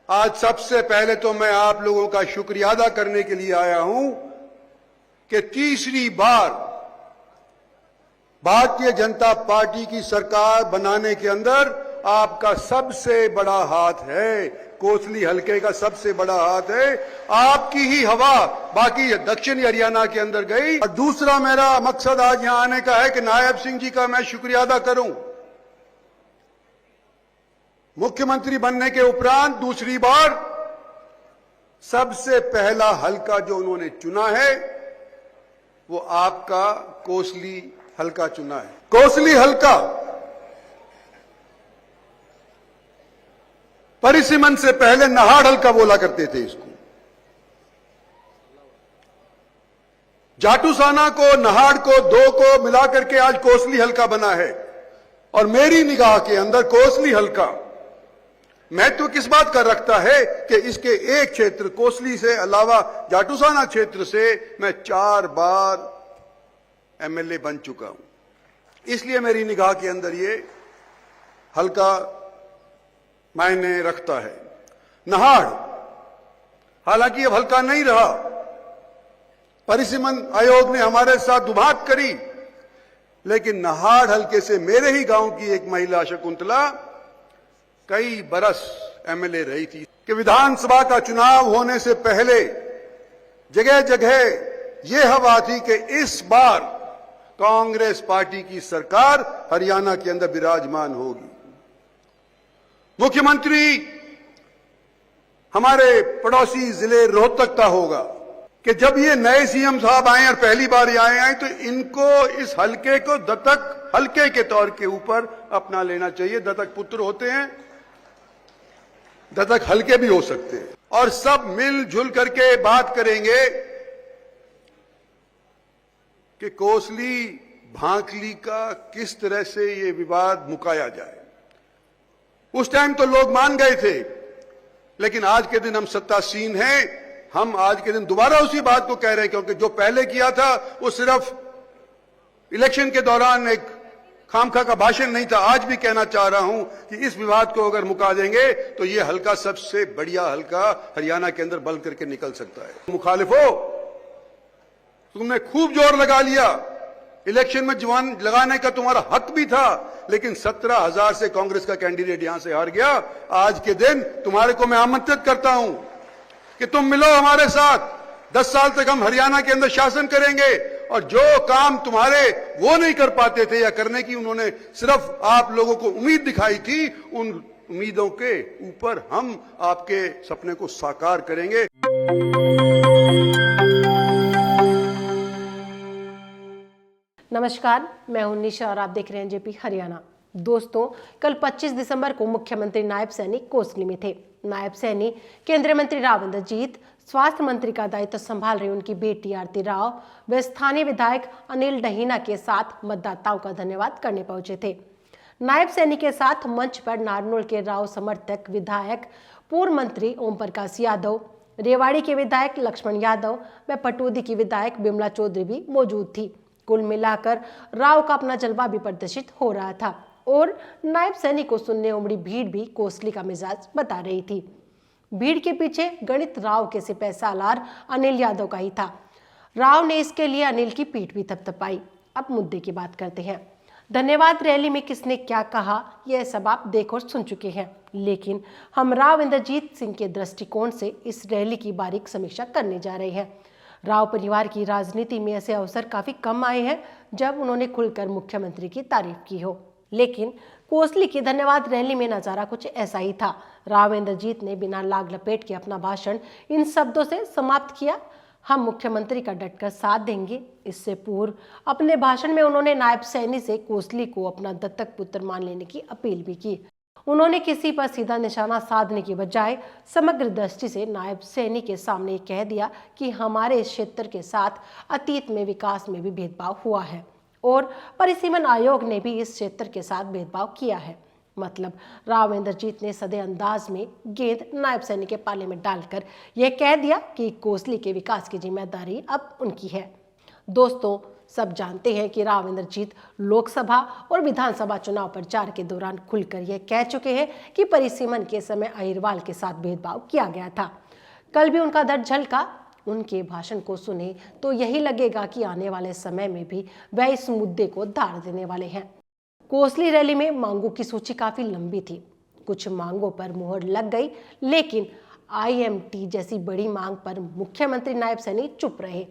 आज सबसे पहले तो मैं आप लोगों का शुक्रिया अदा करने के लिए आया हूं कि तीसरी बार भारतीय जनता पार्टी की सरकार बनाने के अंदर आपका सबसे बड़ा हाथ है, कोसली हलके का सबसे बड़ा हाथ है। आपकी ही हवा बाकी दक्षिणी हरियाणा के अंदर गई। और दूसरा मेरा मकसद आज यहां आने का है कि नायब सिंह जी का मैं शुक्रिया अदा करूं। मुख्यमंत्री बनने के उपरांत दूसरी बार सबसे पहला हलका जो उन्होंने चुना है वो आपका कोसली हलका चुना है। कोसली हलका परिसीमन से पहले नहाड़ हलका बोला करते थे इसको। जाटूसाना को, नहाड़ को, दो को मिलाकर के आज कोसली हलका बना है। और मेरी निगाह के अंदर कोसली हलका महत्व किस बात का रखता है कि इसके एक क्षेत्र कोसली से अलावा जाटूसाना क्षेत्र से मैं 4 बार एमएलए बन चुका हूं। इसलिए मेरी निगाह के अंदर ये हलका मायने रखता है। नहाड़ हालांकि अब हलका नहीं रहा, परिसीमन आयोग ने हमारे साथ दुबात करी, लेकिन नहाड़ हलके से मेरे ही गांव की एक महिला शकुंतला कई बरस एमएलए रही थी कि विधानसभा का चुनाव होने से पहले जगह जगह यह हवा थी कि इस बार कांग्रेस पार्टी की सरकार हरियाणा के अंदर विराजमान होगी। मुख्यमंत्री हमारे पड़ोसी जिले रोहतक का होगा कि जब ये नए सीएम साहब आए और पहली बार यहाँ आए तो इनको इस हलके को दत्तक हलके के तौर के ऊपर अपना लेना चाहिए। दत्तक पुत्र होते हैं, दत्तक हलके भी हो सकते हैं, और सब मिलजुल करके बात करेंगे कि कोसली भांकली का किस तरह से ये विवाद मुकाया जाए। उस टाइम तो लोग मान गए थे, लेकिन आज के दिन हम सत्तासीन हैं, हम आज के दिन दोबारा उसी बात को कह रहे हैं, क्योंकि जो पहले किया था वो सिर्फ इलेक्शन के दौरान एक खामखा का भाषण नहीं था। आज भी कहना चाह रहा हूं कि इस विवाद को अगर मुका देंगे तो ये हलका सबसे बढ़िया हलका हरियाणा के अंदर बल करके निकल सकता है। मुखालिफो, तुमने खूब जोर लगा लिया, इलेक्शन में जवान लगाने का तुम्हारा हक भी था, लेकिन 17,000 से कांग्रेस का कैंडिडेट यहां से हार गया। आज के दिन तुम्हारे को मैं आमंत्रित करता हूं कि तुम मिलो हमारे साथ। 10 साल तक हम हरियाणा के अंदर शासन करेंगे, और जो काम तुम्हारे वो नहीं कर पाते थे या करने की उन्होंने सिर्फ आप लोगों को उम्मीद दिखाई थी, उन उम्मीदों के ऊपर हम आपके सपने को साकार करेंगे। नमस्कार, मैं हूं निशा और आप देख रहे हैं जेपी हरियाणा। दोस्तों, कल 25 दिसंबर को मुख्यमंत्री नायब सैनी कोसली में थे। नायब सैनी केंद्रीय मंत्री राव इंद्रजीत, स्वास्थ्य मंत्री का दायित्व संभाल रही उनकी बेटी आरती राव व स्थानीय विधायक अनिल डहीना के साथ मतदाताओं का धन्यवाद करने पहुंचे थे। नायब सैनी के साथ मंच पर नारनौल के राव समर्थक विधायक, पूर्व मंत्री ओम प्रकाश यादव, रेवाड़ी के विधायक लक्ष्मण यादव व पटौदी की विधायक बिमला चौधरी भी मौजूद थी। कुल मिलाकर राव का अपना जलवा भी प्रदर्शित हो रहा था और नायब सैनी को सुनने उमड़ी भीड़ भी कोसली का मिजाज बता रही थी। भीड़ के पीछे गणित राव के सिपह सालार अनिल यादव का ही था। राव ने इसके लिए अनिल की पीठ भी थपथपाई। अब मुद्दे की बात करते हैं। धन्यवाद रैली में किसने क्या कहा, यह सब आप देख और सुन चुके हैं, लेकिन हम राव इंद्रजीत सिंह के दृष्टिकोण से इस रैली की बारीक समीक्षा करने जा रहे हैं। राव परिवार की राजनीति में ऐसे अवसर काफी कम आए हैं जब उन्होंने खुलकर मुख्यमंत्री की तारीफ की हो, लेकिन कोसली की धन्यवाद रैली में नजारा कुछ ऐसा ही था। राव इंद्रजीत ने बिना लाग लपेट के अपना भाषण इन शब्दों से समाप्त किया, हम मुख्यमंत्री का डटकर साथ देंगे। इससे पूर्व अपने भाषण में उन्होंने नायब सैनी से कोसली को अपना दत्तक पुत्र मान लेने की अपील भी की। उन्होंने किसी पर सीधा निशाना साधने के बजाय समग्र दृष्टि से नायब सैनी के सामने कह दिया कि हमारे इस क्षेत्र के साथ अतीत में विकास में भी भेदभाव हुआ है और परिसीमन आयोग ने भी इस क्षेत्र के साथ भेदभाव किया है। मतलब राव इंद्रजीत ने सदे अंदाज में गेंद नायब सैनी के पाले में डालकर यह कह दिया कि कोसली के विकास की जिम्मेदारी अब उनकी है। दोस्तों, सब जानते हैं कि राव इंद्रजीत लोकसभा और विधानसभा चुनाव प्रचार के दौरान खुलकर यह कह चुके हैं कि परिसीमन के समय अहिरवाल के साथ भेदभाव किया गया था। कल भी उनका दर्द झलका। उनके भाषण को सुने तो यही लगेगा कि आने वाले समय में भी वह इस मुद्दे को धार देने वाले हैं। कोसली रैली में मांगों की सूची काफी लंबी थी। कुछ मांगों पर मुहर लग गई, लेकिन IMT जैसी बड़ी मांग पर मुख्यमंत्री नायब सैनी चुप रहे।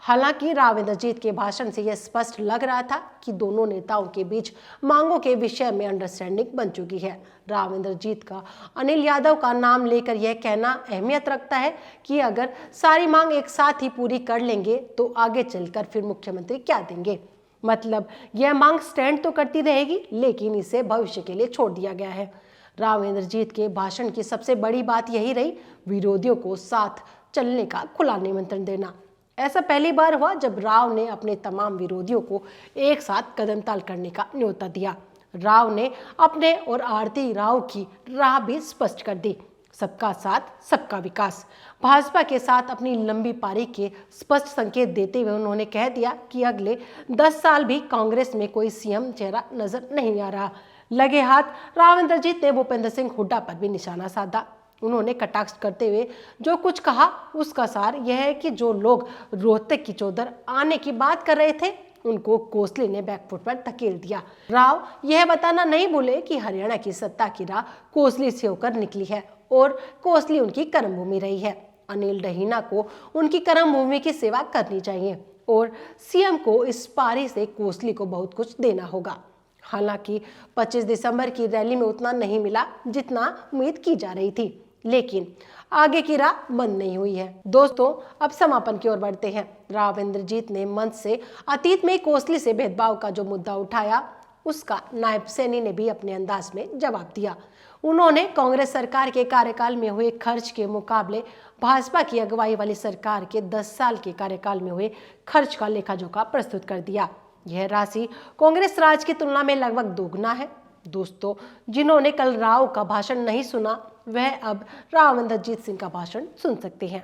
हालांकि राव इंद्रजीत के भाषण से यह स्पष्ट लग रहा था कि दोनों नेताओं के बीच मांगों के विषय में अंडरस्टैंडिंग बन चुकी है। राव इंद्रजीत का अनिल यादव का नाम लेकर यह कहना अहमियत रखता है कि अगर सारी मांग एक साथ ही पूरी कर लेंगे तो आगे चलकर फिर मुख्यमंत्री क्या देंगे। मतलब यह मांग स्टैंड तो करती रहेगी, लेकिन इसे भविष्य के लिए छोड़ दिया गया है। राव इंद्रजीत के भाषण की सबसे बड़ी बात यही रही, विरोधियों को साथ चलने का खुला निमंत्रण देना। ऐसा पहली बार हुआ जब राव ने अपने तमाम विरोधियों को एक साथ कदमताल करने का न्योता दिया। राव ने अपने और आरती राव की राह भी स्पष्ट कर दी, सबका साथ सबका विकास। भाजपा के साथ अपनी लंबी पारी के स्पष्ट संकेत देते हुए उन्होंने कह दिया कि अगले 10 साल भी कांग्रेस में कोई CM चेहरा नजर नहीं आ रहा। लगे हाथ राव इंद्रजीत ने भूपेंद्र सिंह हुड्डा पर भी निशाना साधा। उन्होंने कटाक्ष करते हुए जो कुछ कहा उसका सार यह है कि जो लोग रोहतक की चौधर आने की बात कर रहे थे उनको कोसली ने बैकफुट पर धकेल दिया। राव यह बताना नहीं भूले कि हरियाणा की सत्ता की राह कोसली से होकर निकली है और कोसली उनकी कर्मभूमि रही है। अनिल डहीना को उनकी कर्मभूमि की सेवा करनी चाहिए और CM को इस पारी से कोसली को बहुत कुछ देना होगा। हालांकि 25 दिसंबर की रैली में उतना नहीं मिला जितना उम्मीद की जा रही थी, लेकिन आगे की राह बंद नहीं हुई है। दोस्तों, अब समापन की ओर बढ़ते हैं। राव इंद्रजीत ने मंच से अतीत में कोसली से भेदभाव का जो मुद्दा उठाया उसका नायब सैनी ने भी अपने अंदाज में जवाब दिया। उन्होंने कांग्रेस सरकार के कार्यकाल में हुए खर्च के मुकाबले भाजपा की अगुवाई वाली सरकार के 10 साल के कार्यकाल में हुए खर्च का लेखा-जोखा प्रस्तुत कर दिया। यह राशि कांग्रेस राज की तुलना में लगभग दोगुना है। दोस्तों, जिन्होंने कल राव का भाषण नहीं सुना वह अब राव इंद्रजीत सिंह का भाषण सुन सकते हैं।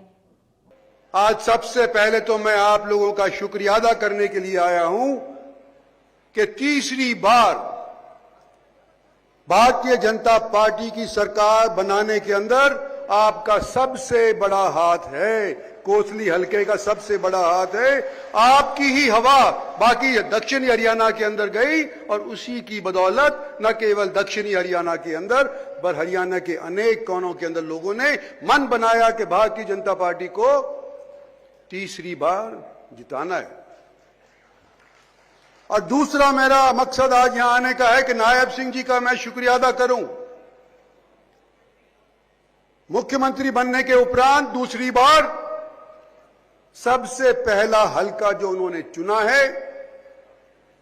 आज सबसे पहले तो मैं आप लोगों का शुक्रिया अदा करने के लिए आया हूं कि तीसरी बार भारतीय जनता पार्टी की सरकार बनाने के अंदर आपका सबसे बड़ा हाथ है। कोसली हलके का सबसे बड़ा हाथ है। आपकी ही हवा बाकी दक्षिणी हरियाणा के अंदर गई और उसी की बदौलत न केवल दक्षिणी हरियाणा के अंदर पर हरियाणा के अनेक कोनों के अंदर लोगों ने मन बनाया कि भारतीय जनता पार्टी को तीसरी बार जिताना है। और दूसरा मेरा मकसद आज यहां आने का है कि नायब सिंह जी का मैं शुक्रिया अदा करूं। मुख्यमंत्री बनने के उपरांत दूसरी बार सबसे पहला हलका जो उन्होंने चुना है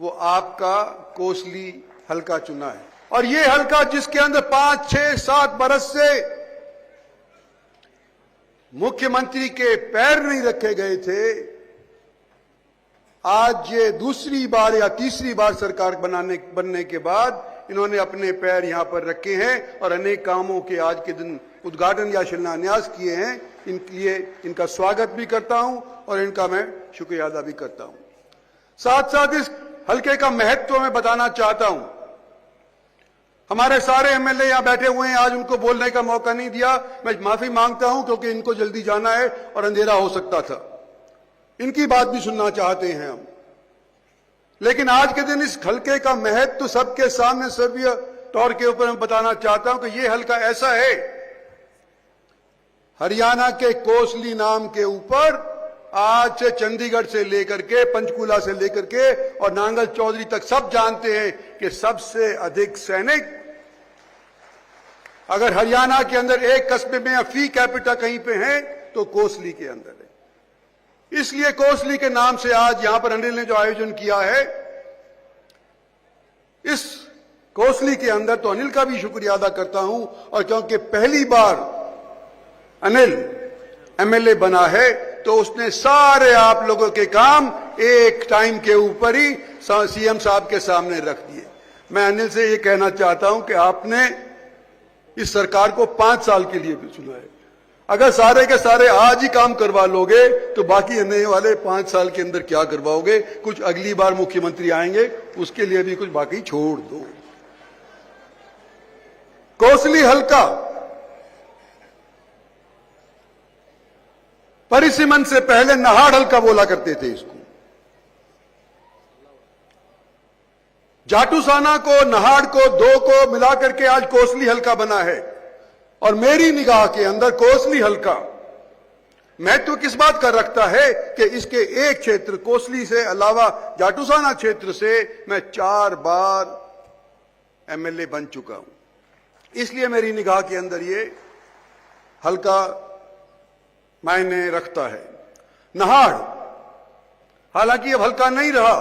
वो आपका कोसली हलका चुना है। और ये हलका जिसके अंदर 5, 6, 7 बरस से मुख्यमंत्री के पैर नहीं रखे गए थे, आज ये दूसरी बार या तीसरी बार सरकार बनने के बाद इन्होंने अपने पैर यहां पर रखे हैं और अनेक कामों के आज के दिन उद्घाटन या शिलान्यास किए हैं। इनके लिए इनका स्वागत भी करता हूं और इनका मैं शुक्रिया अदा भी करता हूं। साथ साथ इस हलके का महत्व मैं बताना चाहता हूं। हमारे सारे MLA यहां बैठे हुए हैं, आज उनको बोलने का मौका नहीं दिया, मैं माफी मांगता हूं क्योंकि इनको जल्दी जाना है और अंधेरा हो सकता था। इनकी बात भी सुनना चाहते हैं हम, लेकिन आज के दिन इस हलके का महत्व सबके सामने सर्वीय तौर के ऊपर मैं बताना चाहता हूं कि यह हलका ऐसा है, हरियाणा के कोसली नाम के ऊपर आज से चंडीगढ़ से लेकर के पंचकूला से लेकर के और नांगल चौधरी तक सब जानते हैं कि सबसे अधिक सैनिक अगर हरियाणा के अंदर एक कस्बे में या फी कैपिटा कहीं पे हैं तो कोसली के अंदर है। इसलिए कोसली के नाम से आज यहां पर अनिल ने जो आयोजन किया है, इस कोसली के अंदर तो अनिल का भी शुक्रिया अदा करता हूं। और क्योंकि पहली बार अनिल MLA बना है तो उसने सारे आप लोगों के काम एक टाइम के ऊपर ही CM साहब के सामने रख दिए। मैं अनिल से ये कहना चाहता हूं कि आपने इस सरकार को 5 साल के लिए भी चुना है। अगर सारे के सारे आज ही काम करवा लोगे तो बाकी आने वाले 5 साल के अंदर क्या करवाओगे? कुछ अगली बार मुख्यमंत्री आएंगे, उसके लिए भी कुछ बाकी छोड़ दो। कोसली हल्का परिसीमन से पहले नहाड़ हल्का बोला करते थे इसको। जाटूसाना को, नहाड़ को, दो को मिलाकर के आज कोसली हल्का बना है। और मेरी निगाह के अंदर कोसली हल्का महत्व किस बात का रखता है कि इसके एक क्षेत्र कोसली से अलावा जाटूसाना क्षेत्र से मैं 4 बार एमएलए बन चुका हूं, इसलिए मेरी निगाह के अंदर ये हल्का मायने रखता है। नहाड़ हालांकि अब हल्का नहीं रहा,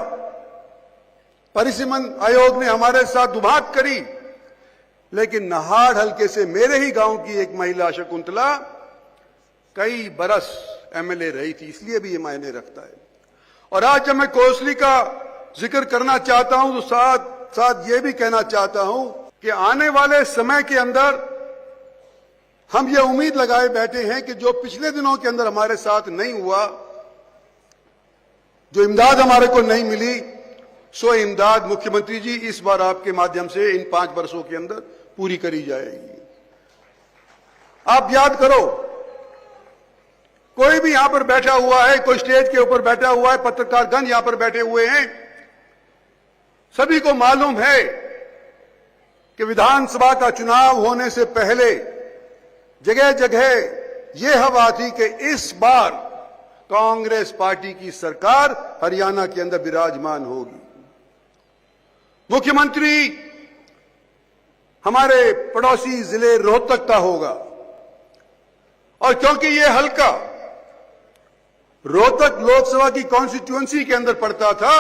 परिसीमन आयोग ने हमारे साथ दुबात करी, लेकिन नहाड़ हल्के से मेरे ही गांव की एक महिला शकुंतला कई बरस एमएलए रही थी, इसलिए भी ये मायने रखता है। और आज जब मैं कोसली का जिक्र करना चाहता हूं तो साथ साथ ये भी कहना चाहता हूं कि आने वाले समय के अंदर हम ये उम्मीद लगाए बैठे हैं कि जो पिछले दिनों के अंदर हमारे साथ नहीं हुआ, जो इमदाद हमारे को नहीं मिली, सो इमदाद मुख्यमंत्री जी इस बार आपके माध्यम से इन 5 वर्षों के अंदर पूरी करी जाएगी। आप याद करो, कोई भी यहां पर बैठा हुआ है, कोई स्टेज के ऊपर बैठा हुआ है, पत्रकारगण यहां पर बैठे हुए हैं, सभी को मालूम है कि विधानसभा का चुनाव होने से पहले जगह जगह यह हवा थी कि इस बार कांग्रेस पार्टी की सरकार हरियाणा के अंदर विराजमान होगी। मुख्यमंत्री हमारे पड़ोसी जिले रोहतक का होगा, और क्योंकि यह हल्का रोहतक लोकसभा की कॉन्स्टिट्यूएंसी के अंदर पड़ता था,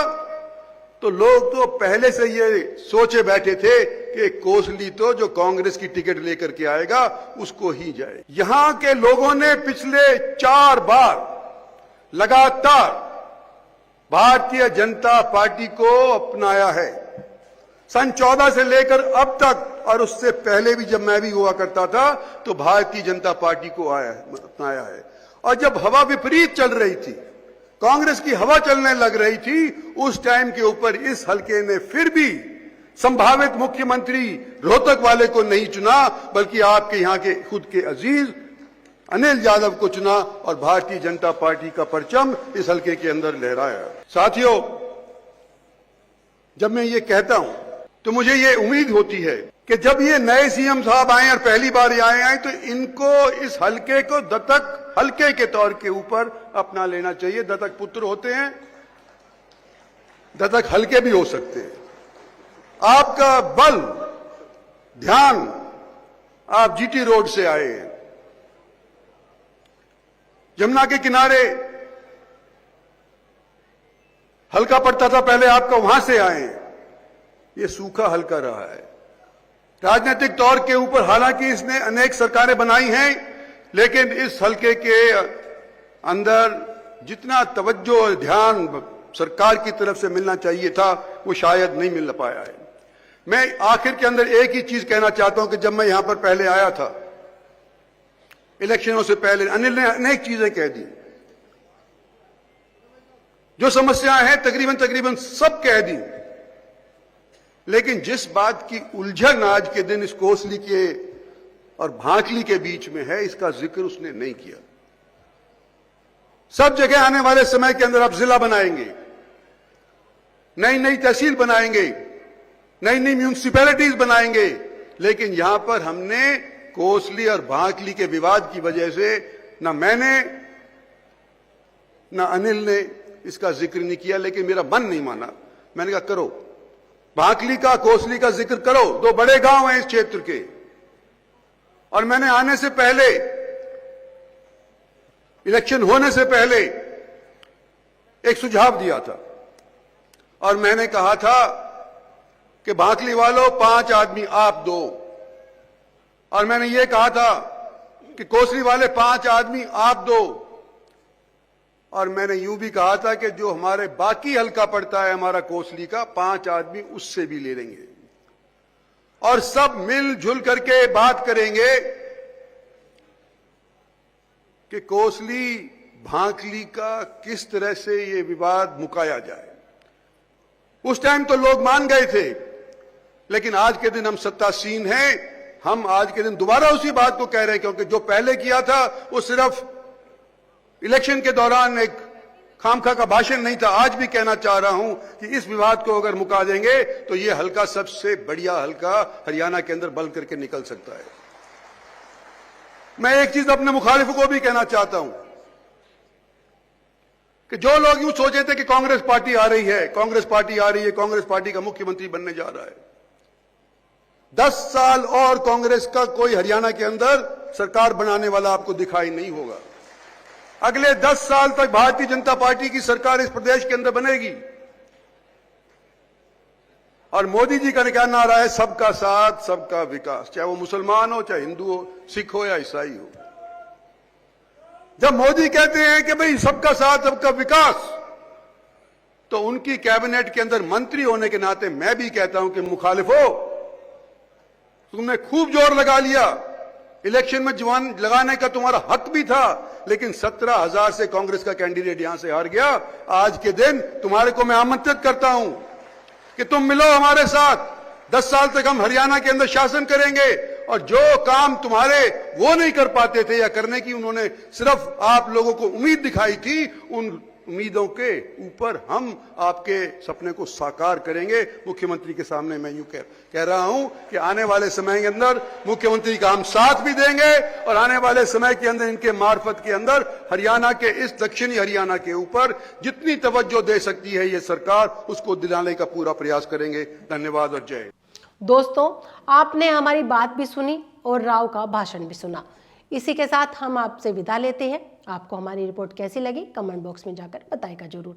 तो लोग तो पहले से ये सोचे बैठे थे कि कोसली तो जो कांग्रेस की टिकट लेकर के आएगा उसको ही जाए। यहां के लोगों ने पिछले 4 बार लगातार भारतीय जनता पार्टी को अपनाया है, सन 14 से लेकर अब तक, और उससे पहले भी जब मैं भी हुआ करता था तो भारतीय जनता पार्टी को अपनाया है। और जब हवा विपरीत चल रही थी, कांग्रेस की हवा चलने लग रही थी, उस टाइम के ऊपर इस हल्के ने फिर भी संभावित मुख्यमंत्री रोहतक वाले को नहीं चुना, बल्कि आपके यहां के खुद के अजीज अनिल यादव को चुना और भारतीय जनता पार्टी का परचम इस हल्के के अंदर लहराया। साथियों, जब मैं ये कहता हूं तो मुझे ये उम्मीद होती है कि जब ये नए सीएम साहब आए और पहली बार आए तो इनको इस हल्के को दत्तक हल्के के तौर के ऊपर अपना लेना चाहिए। दत्तक पुत्र होते हैं, दत्तक हल्के भी हो सकते हैं। आपका बल, ध्यान, आप जीटी रोड से आए हैं, यमुना के किनारे हल्का पड़ता था पहले, आपका वहां से आए हैं, ये सूखा हल्का रहा है। राजनीतिक तौर के ऊपर हालांकि इसने अनेक सरकारें बनाई हैं, लेकिन इस हल्के के अंदर जितना तवज्जो और ध्यान सरकार की तरफ से मिलना चाहिए था वो शायद नहीं मिल पाया है। मैं आखिर के अंदर एक ही चीज कहना चाहता हूं कि जब मैं यहां पर पहले आया था, इलेक्शनों से पहले अनिल ने अनेक चीजें कह दी, जो समस्याएं हैं तकरीबन सब कह दी, लेकिन जिस बात की उलझन आज के दिन इस कोसली के और भांकली के बीच में है, इसका जिक्र उसने नहीं किया। सब जगह आने वाले समय के अंदर आप जिला बनाएंगे, नई नई तहसील बनाएंगे, नई नई म्यूनिसिपैलिटीज बनाएंगे, लेकिन यहां पर हमने कोसली और भांकली के विवाद की वजह से न मैंने न अनिल ने इसका जिक्र नहीं किया, लेकिन मेरा मन नहीं माना। मैंने कहा करो, भांकली का कोसली का जिक्र करो, 2 बड़े गांव हैं इस क्षेत्र के। और मैंने आने से पहले, इलेक्शन होने से पहले एक सुझाव दिया था, और मैंने कहा था कि भांकली वालों 5 आदमी आप दो, और मैंने ये कहा था कि कोसली वाले 5 आदमी आप दो, और मैंने यूं भी कहा था कि जो हमारे बाकी हल्का पड़ता है हमारा कोसली का, 5 आदमी उससे भी ले लेंगे और सब मिलजुल करके बात करेंगे कि कोसली भांकली का किस तरह से ये विवाद मुकाया जाए। उस टाइम तो लोग मान गए थे, लेकिन आज के दिन हम सत्तासीन हैं, हम आज के दिन दोबारा उसी बात को कह रहे हैं, क्योंकि जो पहले किया था वो सिर्फ इलेक्शन के दौरान एक खामखा का भाषण नहीं था। आज भी कहना चाह रहा हूं कि इस विवाद को अगर मुका देंगे तो ये हल्का सबसे बढ़िया हल्का हरियाणा के अंदर बल करके निकल सकता है। मैं एक चीज अपने मुखालिफों को भी कहना चाहता हूं कि जो लोग यूं सोचे थे कि कांग्रेस पार्टी आ रही है, कांग्रेस पार्टी आ रही है, कांग्रेस पार्टी का मुख्यमंत्री बनने जा रहा है, 10 साल और कांग्रेस का कोई हरियाणा के अंदर सरकार बनाने वाला आपको दिखाई नहीं होगा। अगले 10 साल तक भारतीय जनता पार्टी की सरकार इस प्रदेश के अंदर बनेगी। और मोदी जी का क्या नारा है? सबका साथ सबका विकास, चाहे वो मुसलमान हो, चाहे हिंदू हो, सिख हो या ईसाई हो। जब मोदी कहते हैं कि भाई सबका साथ सबका विकास, तो उनकी कैबिनेट के अंदर मंत्री होने के नाते मैं भी कहता हूं कि मुखालिफो, तुमने खूब जोर लगा लिया, इलेक्शन में जवान लगाने का तुम्हारा हक भी था, लेकिन 17,000 से कांग्रेस का कैंडिडेट यहां से हार गया। आज के दिन तुम्हारे को मैं आमंत्रित करता हूं कि तुम मिलो हमारे साथ। 10 साल तक हम हरियाणा के अंदर शासन करेंगे, और जो काम तुम्हारे वो नहीं कर पाते थे या करने की उन्होंने सिर्फ आप लोगों को उम्मीद दिखाई थी, उन उम्मीदों के ऊपर हम आपके सपने को साकार करेंगे। मुख्यमंत्री के सामने मैं यूं कह रहा हूं कि आने वाले समय के अंदर मुख्यमंत्री का हम साथ भी देंगे, और आने वाले समय के अंदर इनके मार्फत के अंदर हरियाणा के, इस दक्षिणी हरियाणा के ऊपर जितनी तवज्जो दे सकती है ये सरकार, उसको दिलाने का पूरा प्रयास करेंगे। धन्यवाद और जय। दोस्तों, आपने हमारी बात भी सुनी और राव का भाषण भी सुना। इसी के साथ हम आपसे विदा लेते हैं। आपको हमारी रिपोर्ट कैसी लगी कमेंट बॉक्स में जाकर बताएगा जरूर।